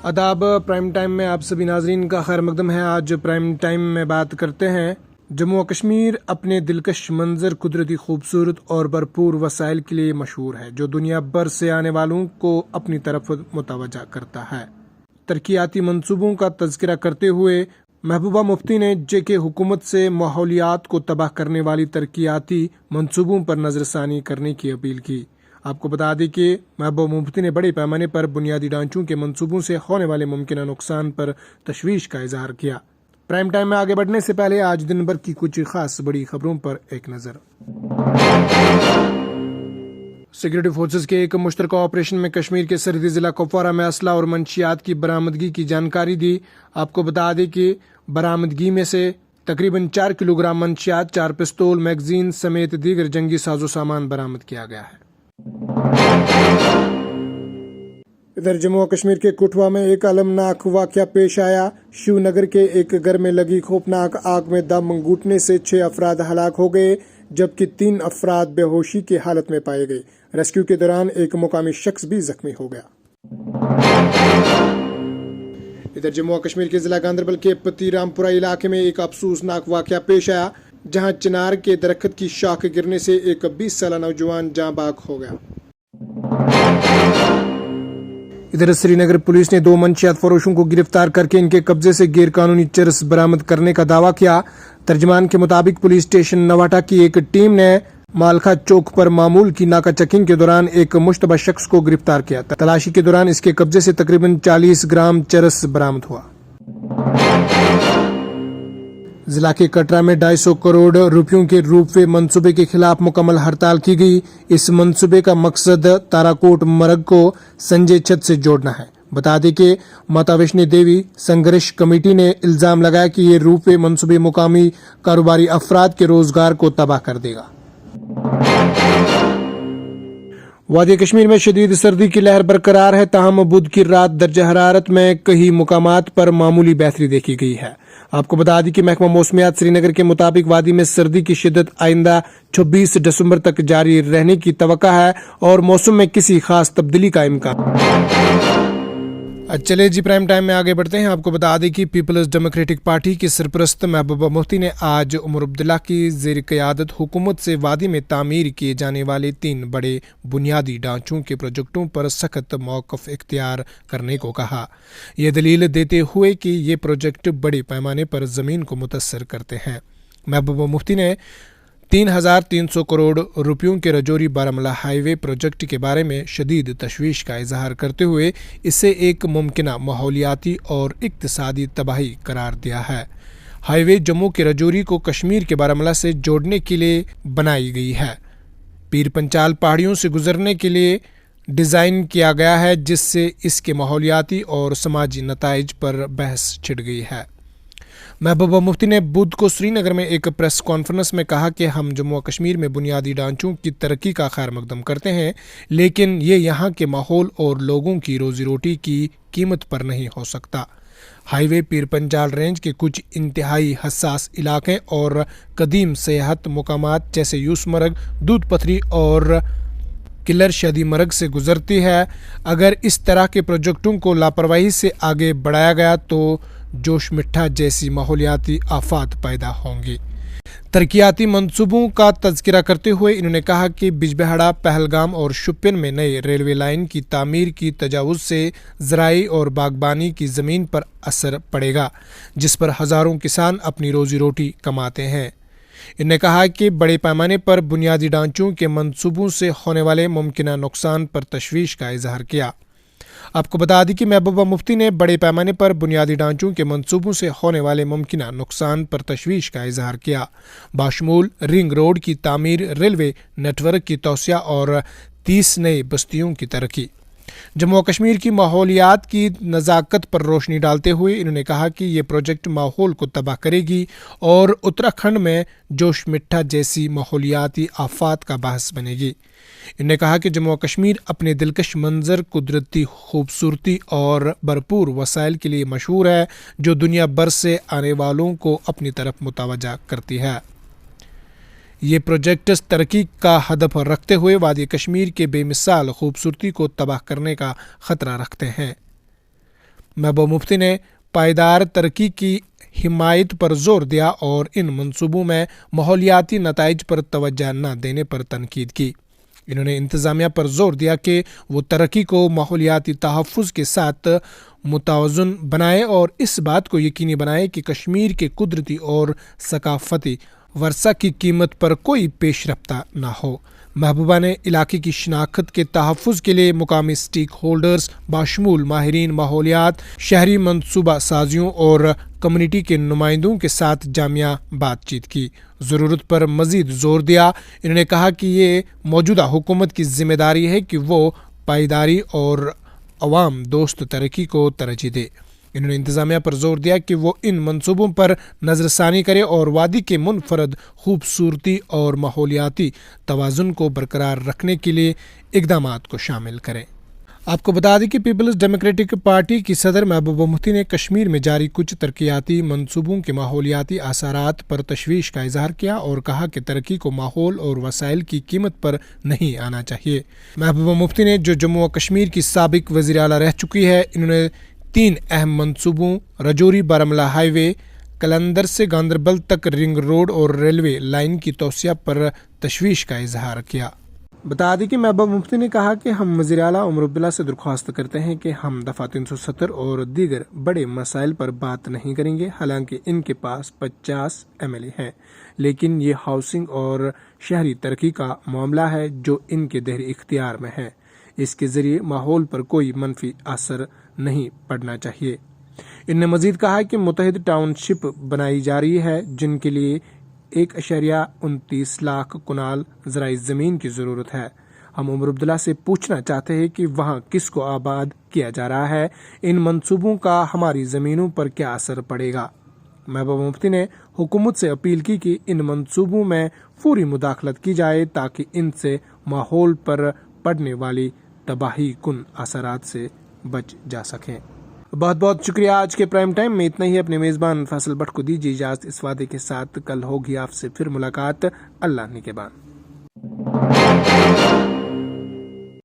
आदाब। Prime time में आप सभी नाजरीन का खैर मकदम है। आज प्राइम टाइम में बात करते हैं जम्मू व कश्मीर अपने दिलकश मंजर, कुदरती खूबसूरत और भरपूर वसाइल के लिए मशहूर है, जो दुनिया भर से आने वालों को अपनी तरफ मुतवज्जा करता है। तरक्याती मंसूबों का तज़किरा करते हुए महबूबा मुफ्ती ने जेके हुकूमत से माहौलियात को तबाह करने वाली तरक्याती मंसूबों पर नजरसानी करने की अपील की। आपको बता दें कि महबूबा मुफ्ती ने बड़े पैमाने पर बुनियादी ढांचों के मंसूबों से होने वाले मुमकिन नुकसान पर तशवीश का इजहार किया। प्राइम टाइम में आगे बढ़ने से पहले आज दिन भर की कुछ खास बड़ी खबरों पर एक नजर। सिक्योरिटी फोर्सेस के एक मुश्तरका ऑपरेशन में कश्मीर के सरहदी जिला कुपवारा में असला और मंशियात की बरामदगी की जानकारी दी। आपको बता दें कि बरामदगी में से तकरीबन 4 किलोग्राम मंशियात, 4 पिस्तौल, मैगजीन समेत दीगर जंगी साजो सामान बरामद किया गया है। इधर जम्मू कश्मीर के कुटवा में एक अलमनाक वाकया पेश आया। शिवनगर के एक घर में लगी खौफनाक आग में दम घुटने से 6 अफराद हलाक हो गए, जबकि 3 अफराद बेहोशी की हालत में पाए गए। रेस्क्यू के दौरान एक मुकामी शख्स भी जख्मी हो गया। इधर जम्मू और कश्मीर के जिला गांधरबल के पतिरामपुरा इलाके में एक अफसोसनाक वाकया पेश आया, जहां चिनार के दरख्त की शाख गिरने से एक 20 साला नौजवान जाँ बाग हो गया। इधर श्रीनगर पुलिस ने 2 मंशियात फरोशों को गिरफ्तार करके इनके कब्जे से गैर कानूनी चरस बरामद करने का दावा किया। तर्जमान के मुताबिक पुलिस स्टेशन नवाटा की एक टीम ने मालखा चौक पर मामूल की नाका चेकिंग के दौरान एक मुश्तबा शख्स को गिरफ्तार किया। तलाशी के दौरान इसके कब्जे से तकरीबन 40 ग्राम चरस बरामद हुआ। जिला के कटरा में 250 करोड़ रुपयों के रोपवे मंसूबे के खिलाफ मुकम्मल हड़ताल की गई। इस मंसूबे का मकसद ताराकोट मरग को संजय छत से जोड़ना है। बता दें कि माता वैष्णो देवी संघर्ष कमेटी ने इल्जाम लगाया कि ये रोपवे मंसूबे मुकामी कारोबारी अफराद के रोजगार को तबाह कर देगा। वादी कश्मीर में शदीद सर्दी की लहर बरकरार है, ताहम बुध की रात दर्जा हरारत में कई मुकामात पर मामूली बेहतरी देखी गई है। आपको बता दें कि महकमा मौसमियात श्रीनगर के मुताबिक वादी में सर्दी की शिद्दत आइंदा 26 दिसंबर तक जारी रहने की तवक्का है और मौसम में किसी खास तब्दीली का इम्कान। चले जी प्राइम टाइम में आगे बढ़ते हैं। आपको बता दें कि पीपल्स डेमोक्रेटिक पार्टी की सरपरस्त महबूबा मुफ्ती ने आज उमर अब्दुल्ला की ज़ेर क़यादत हुकूमत से वादी में तामीर किए जाने वाले 3 बड़े बुनियादी ढांचों के प्रोजेक्टों पर सख्त मौक़िफ़ इख्तियार करने को कहा। यह दलील देते हुए कि ये प्रोजेक्ट बड़े पैमाने पर ज़मीन को मुतअस्सर करते हैं। महबूबा मुफ्ती ने 3,300 करोड़ रुपयों के रजौरी बारामूला हाईवे प्रोजेक्ट के बारे में शदीद तशवीश का इजहार करते हुए इसे एक मुमकिना माहौलियाती और इक्तिसादी तबाही करार दिया है। हाईवे जम्मू के रजौरी को कश्मीर के बारामूला से जोड़ने के लिए बनाई गई है। पीर पंचाल पहाड़ियों से गुजरने के लिए डिज़ाइन किया गया है, जिससे इसके माहौलियाती और समाजी नताइज पर बहस छिड़ गई है। महबूबा मुफ्ती ने बुध को श्रीनगर में एक प्रेस कॉन्फ्रेंस में कहा कि हम जम्मू कश्मीर में बुनियादी ढांचों की तरक्की का खैर मकदम करते हैं, लेकिन ये यहाँ के माहौल और लोगों की रोजी रोटी की कीमत पर नहीं हो सकता। हाईवे पीर पंजाल रेंज के कुछ इंतहाई हसास इलाके और कदीम सेहत मुकामात जैसे यूसमर्ग, दूध पथरी और किलर शदी मर्ग से गुजरती है। अगर इस तरह के प्रोजेक्टों को लापरवाही से आगे बढ़ाया गया तो जोश मिठा जैसी माहौलियाती आफात पैदा होंगी। तरक्याती मंसूबों का तज़किरा करते हुए इन्होंने कहा कि बिजबेहड़ा, पहलगाम और शुपिन में नए रेलवे लाइन की तामीर की तजावुज़ से ज़राई और बागबानी की ज़मीन पर असर पड़ेगा, जिस पर हज़ारों किसान अपनी रोज़ी रोटी कमाते हैं। इन्होंने कहा कि बड़े पैमाने पर बुनियादी ढांचों के मंसूबों से होने वाले मुमकिन नुकसान पर तशवीश का इजहार किया। आपको बता दें कि महबूबा मुफ्ती ने बड़े पैमाने पर बुनियादी ढांचों के मंसूबों से होने वाले मुमकिन नुकसान पर तशवीश का इजहार किया, बाशमूल रिंग रोड की तामीर, रेलवे नेटवर्क की तोसिया और 30 नई बस्तियों की तरक्की। जम्मू कश्मीर की माहौलियात की नज़ाकत पर रोशनी डालते हुए इन्होंने कहा कि ये प्रोजेक्ट माहौल को तबाह करेगी और उत्तराखंड में जोश मिठा जैसी माहौलियाती आफात का बाहस बनेगी। इन्होंने कहा कि जम्मू कश्मीर अपने दिलकश मंजर, कुदरती खूबसूरती और भरपूर वसाइल के लिए मशहूर है, जो दुनिया भर से आने वालों को अपनी तरफ मुतवज्जा करती है। ये प्रोजेक्ट तरक्की का हदफ रखते हुए वादी कश्मीर के बेमिसाल खूबसूरती को तबाह करने का खतरा रखते हैं। महबूबा मुफ्ती ने पायदार तरक्की की हिमायत पर जोर दिया और इन मंसूबों में माहौलियाती नताइज पर तवज्जो न देने पर तनकीद की। इन्होंने इंतज़ामिया पर जोर दिया कि वो तरक्की को माहौलियाती तहफ़्फ़ुज़ के साथ मुतवाज़न बनाए और इस बात को यकीनी बनाए कि कश्मीर के कुदरती और सकाफ़ती वर्सा की कीमत पर कोई पेशरफ्ता न हो। महबूबा ने इलाके की शनाख्त के तहफ़्फ़ुज़ के लिए मुकामी स्टेक होल्डर्स बाशमूल माहिरीन माहौलियात, शहरी मनसूबा साजियों और कम्युनिटी के नुमाइंदों के साथ जामिया बातचीत की ज़रूरत पर मज़ीद जोर दिया। इन्होंने कहा कि ये मौजूदा हुकूमत की जिम्मेदारी है कि वो पायदारी और अवाम दोस्त तरक्की को तरजीह दे। इन्होंने इंतज़ामिया पर जोर दिया कि वो इन मंसूबों पर नज़रसानी करे और वादी के मुनफरद खूबसूरती और माहौलियाती तवाज़ुन को बरकरार रखने के लिए इक़दामात को शामिल करें। आपको बता दें कि पीपल्स डेमोक्रेटिक पार्टी की सदर महबूबा मुफ्ती ने कश्मीर में जारी कुछ तरक्याती मंसूबों के माहौलियाती असरात पर तशवीश का इजहार किया और कहा कि तरक्की को माहौल और वसाइल की कीमत पर नहीं आना चाहिए। महबूबा मुफ्ती ने जो जम्मू व कश्मीर की साबिक वज़ीर आला रह चुकी है, इन्होंने 3 अहम मंसूबों रजौरी बारामूला हाईवे, कलंदर से गांदरबल तक रिंग रोड और रेलवे लाइन की तौसिया पर तशवीश का इजहार किया। बता दें कि महबूबा मुफ्ती ने कहा कि हम वज़ीर आला उमर अब्दुल्ला से दरख्वास्त करते हैं कि हम दफ़ा 370 और दीगर बड़े मसाइल पर बात नहीं करेंगे। हालांकि इनके पास 50 MLA हैं, लेकिन ये हाउसिंग और शहरी तरक्की का मामला है जो इनके दहर इख्तियार में है। इसके ज़रिए माहौल पर कोई मनफी असर नहीं पड़ना चाहिए। इन्होंने मजीद कहा कि मुतहद टाउनशिप बनाई जा रही है जिनके लिए 1.29 लाख कुनाल ज़राई ज़मीन की ज़रूरत है। हम उमर अब्दुल्ला से पूछना चाहते हैं कि वहाँ किसको आबाद किया जा रहा है, इन मंसूबों का हमारी ज़मीनों पर क्या असर पड़ेगा। महबूबा मुफ्ती ने हुकूमत से अपील की कि इन मंसूबों में फौरी मुदाखलत की जाए ताकि इनसे माहौल पर पड़ने वाली तबाही कुन असरात से बच जा सकें। बहुत बहुत शुक्रिया। आज के प्राइम टाइम में इतना ही। अपने मेज़बान फैसल भट्ट को दीजिए इजाज़त इस वादे के साथ, कल होगी आपसे फिर मुलाकात। अल्लाह निगहबान।